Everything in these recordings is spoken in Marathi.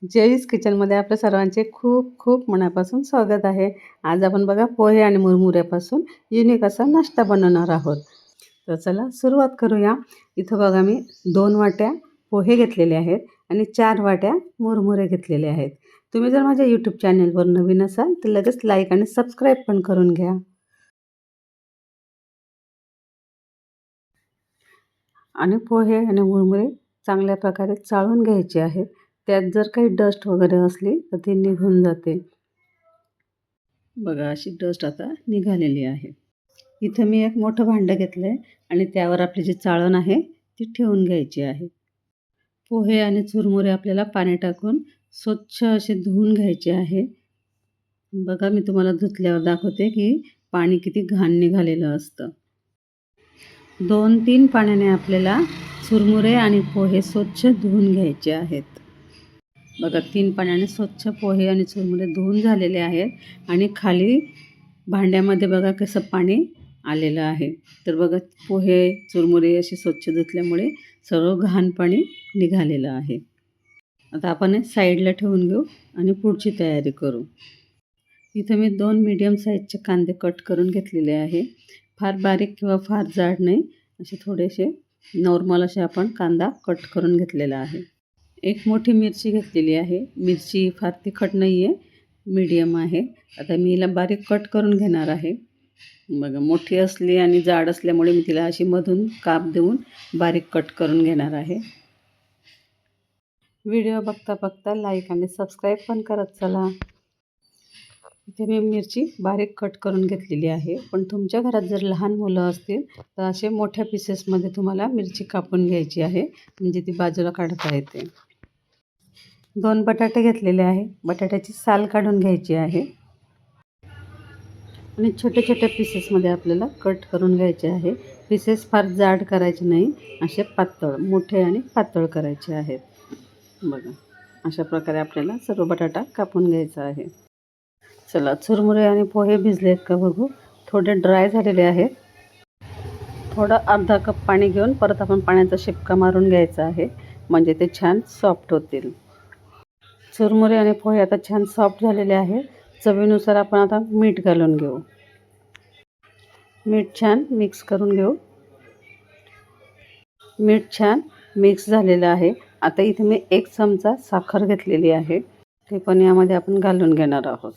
जयस किचनमध्ये आपल्या सर्वांचे खूप खूप मनापासून स्वागत आहे. आज आपण बघा पोहे आणि मुरमुऱ्यापासून युनिक असा नाश्ता बनवणार आहोत. तर चला सुरुवात करूया. इथं बघा मी 2 वाट्या पोहे घेतलेले आहेत आणि 4 वाट्या मुरमुरे घेतलेले आहेत. तुम्ही जर माझ्या यूट्यूब चॅनलवर नवीन असाल तर लगेच लाईक आणि सबस्क्राईब पण करून घ्या. आणि पोहे आणि मुरमुरे चांगल्या प्रकारे चाळून घ्यायचे आहेत. त्यात जर काही डस्ट वगैरे असली तर ती निघून जाते. बघा अशी डस्ट आता निघालेली आहे. इथं मी एक मोठं भांडं घेतलं आहे आणि त्यावर आपली जी चाळण आहे ती ठेवून घ्यायची आहे. पोहे आणि चुरमुरे आपल्याला पाणी टाकून स्वच्छ असे धुवून घ्यायचे आहे. बघा मी तुम्हाला धुतल्यावर दाखवते की पाणी किती घाण निघालेलं असतं. 2-3 पाण्याने आपल्याला चुरमुरे आणि पोहे स्वच्छ धुवून घ्यायचे आहेत. बघा 3 पाण्याने स्वच्छ पोहे आणि चुरमुरे धुवून झालेले आहेत आणि खाली भांड्यामध्ये बघा कसं पाणी आलेलं आहे. तर बघा पोहे चुरमुरे असे स्वच्छ धुतल्यामुळे सर्व घाण पाणी निघालेलं आहे. आता आपण हे साईडला ठेवून घेऊ आणि पुढची तयारी करू. इथं मी 2 मीडियम साईजचे कांदे कट करून घेतलेले आहे. फार बारीक किंवा फार जाड नाही, असे थोडेसे नॉर्मल असे आपण कांदा कट करून घेतलेला आहे. एक मोठी मिरची घेतलेली आहे. मिरची फार तिखट नाही आहे, मीडियम आहे. आता मी हिला बारीक कट करून घेणार आहे. बघा मोठी असली आणि जाड असल्यामुळे मी तिला अशी मधून काप देऊन बारीक कट करून घेणार आहे. व्हिडिओ बघता बघता लाईक आणि सबस्क्राईब पण करत चला. इथे मी मिरची बारीक कट करून घेतलेली आहे. पण तुमच्या घरात जर लहान मुलं असतील तर असे मोठ्या पीसेसमध्ये तुम्हाला मिरची कापून घ्यायची आहे, म्हणजे ती बाजूला काढता येते. 2 बटाटे घेतलेले आहे. बटाट्याची साल काढून घ्यायची आहे आणि छोटे छोटे पीसेसमध्ये आपल्याला कट करून घ्यायचे आहे. पीसेस फार जाड करायचे नाही, असे पातळ, मोठे आणि पातळ करायचे आहेत. बघा अशा प्रकारे आपल्याला सर्व बटाटा कापून घ्यायचा आहे. चला चुरमुरे आणि पोहे भिजले आहेत का बघू. थोडे ड्राय झालेले आहेत. थोडं अर्धा कप पाणी घेऊन परत आपण पाण्याचा शिपका मारून घ्यायचा आहे, म्हणजे ते छान सॉफ्ट होतील. चुरमुरे आणि पोहे आता छान सॉफ्ट झालेले आहेत. चवीनुसार आपण आता मीठ घालून घेऊ. मीठ छान मिक्स करून घेऊ. मीठ छान मिक्स झालेलं आहे. आता इथे मी 1 चमचा साखर घेतलेली आहे, ते पण यामध्ये आपण घालून घेणार आहोत.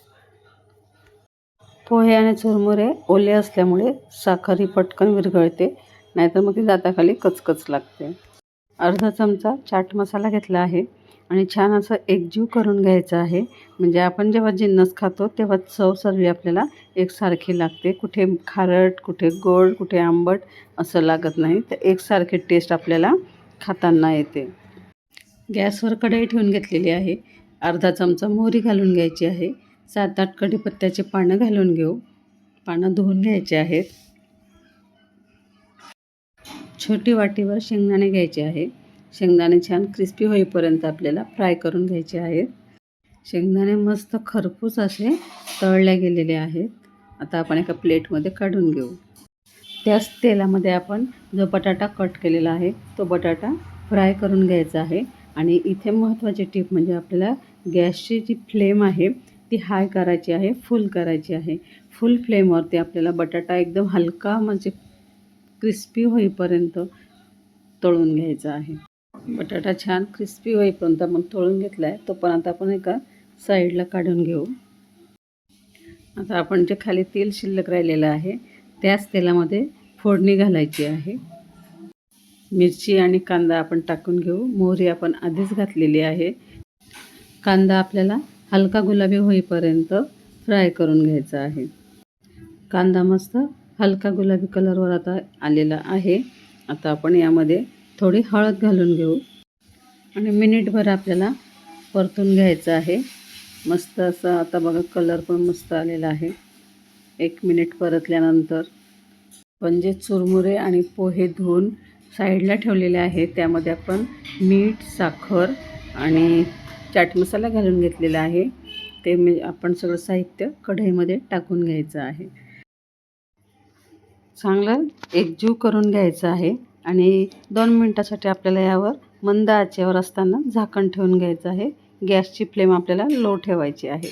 पोहे आणि चुरमुरे ओले असल्यामुळे साखर ही पटकन विरघळते, नाहीतर मग ती दाताखाली कचकच लागते. अर्धा चमचा चाट मसाला घेतला आहे आणि छान असं एकजीव करून घ्यायचं आहे, म्हणजे आपण जेव्हा जिन्नस खातो तेव्हा चव सर्व आपल्याला एकसारखी लागते. कुठे खारट, कुठे गोड, कुठे आंबट असं लागत नाही. तर एकसारखी टेस्ट आपल्याला खाताना येते. गॅसवर कढई ठेवून घेतलेली आहे. अर्धा चमचा मोहरी घालून घ्यायची आहे. 7-8 कढीपत्त्याची पानं घालून घेऊ. पानं धुवून घ्यायचे आहेत. छोटी वाटीवर शेंगदाणे घ्यायचे आहे. शेंगदाणे छान क्रिस्पी होईपर्यंत आपल्याला फ्राय करून घ्यायचे आहेत. शेंगदाणे मस्त खरपूस असे तळले गेलेले आहेत. आता आपण एका प्लेटमध्ये काढून घेऊ. त्याच तेलामध्ये आपण जो बटाटा कट केलेला आहे तो बटाटा फ्राय करून घ्यायचा आहे. आणि इथे महत्त्वाची टिप म्हणजे आपल्याला गॅसची जी फ्लेम आहे ती हाय करायची आहे, फुल करायची आहे. फुल फ्लेमवरती आपल्याला बटाटा एकदम हलका म्हणजे क्रिस्पी होईपर्यंत तळून घ्यायचा आहे. बटाटा छान क्रिस्पी होईपर्यंत मग तळून घेतला आहे, तो पण आता आपण एका साईडला काढून घेऊ. आता आपण जे खाली तेल शिल्लक राहिलेलं आहे त्याच तेलामध्ये फोडणी घालायची आहे. मिरची आणि कांदा आपण टाकून घेऊ. मोहरी आपण आधीच घातलेली आहे. कांदा आपल्याला हलका गुलाबी होईपर्यंत फ्राय करून घ्यायचा आहे. कांदा मस्त हलका गुलाबी कलरवर आता आलेला आहे. आता आपण यामध्ये थोडी हळद घालून घेऊ आणि मिनिटभर आपल्याला परतून घ्यायचं आहे. मस्त असं आता बघा कलर पण मस्त आलेला आहे. 1 मिनिट परतल्यानंतर पण जे चुरमुरे आणि पोहे धुवून साईडला ठेवलेले आहे त्यामध्ये आपण मीठ, साखर आणि चाट मसाला घालून घेतलेला आहे. ते आपण सगळं साहित्य कढईमध्ये टाकून घ्यायचं आहे. चांगलं एकजीव करून घ्यायचं आहे आणि 2 मिनिटासाठी आपल्याला यावर मंद आचेवर असताना झाकण ठेवून घ्यायचं आहे. गॅसची फ्लेम आपल्याला लो ठेवायची आहे.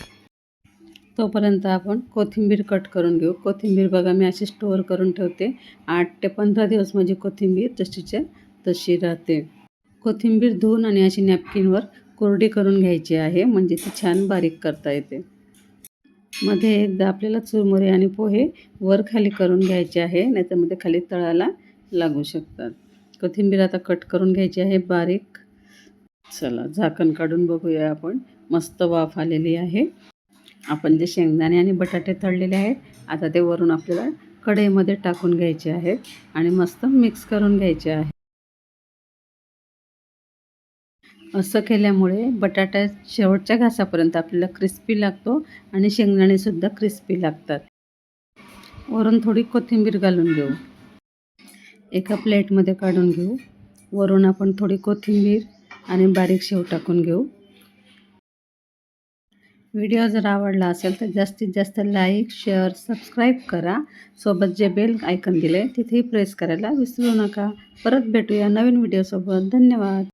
तोपर्यंत आपण कोथिंबीर कट करून घेऊ. कोथिंबीर बघा मी अशी स्टोअर करून ठेवते. 8 ते 15 दिवस माझी कोथिंबीर जशीच्या तशी राहते. कोथिंबीर धुवून आणि अशी नॅपकिनवर कोरडी करून घ्यायची आहे, म्हणजे ती छान बारीक करता येते. मध्ये एकदा आपल्याला चुरमुरे आणि पोहे वर खाली करून घ्यायचे आहे, नाहीतर मध्ये खाली तळाला लागू शकतात. कोथिंबीर आता कट करून घ्यायची आहे बारीक. चला झाकण काढून बघूया आपण. मस्त वाफ आलेली आहे. आपण जे शेंगदाणे आणि बटाटे तळलेले आहेत, आता ते वरून आपल्याला कढईमध्ये टाकून घ्यायचे आहेत आणि मस्त मिक्स करून घ्यायचे आहे. असं केल्यामुळे बटाटा शेवटच्या घासापर्यंत आपल्याला क्रिस्पी लागतो आणि शेंगदाणेसुद्धा क्रिस्पी लागतात. वरून थोडी कोथिंबीर घालून घेऊ. एका प्लेटमध्ये काढून घेऊ. वरून आपण थोडी कोथिंबीर आणि बारीक शेव टाकून घेऊ. व्हिडिओ जर आवडला असेल तर जास्तीत जास्त लाईक, शेअर, सबस्क्राईब करा. सोबत जे बेल आयकॉन दिले तिथेही प्रेस करायला विसरू नका. परत भेटूया नवीन व्हिडिओसोबत. धन्यवाद.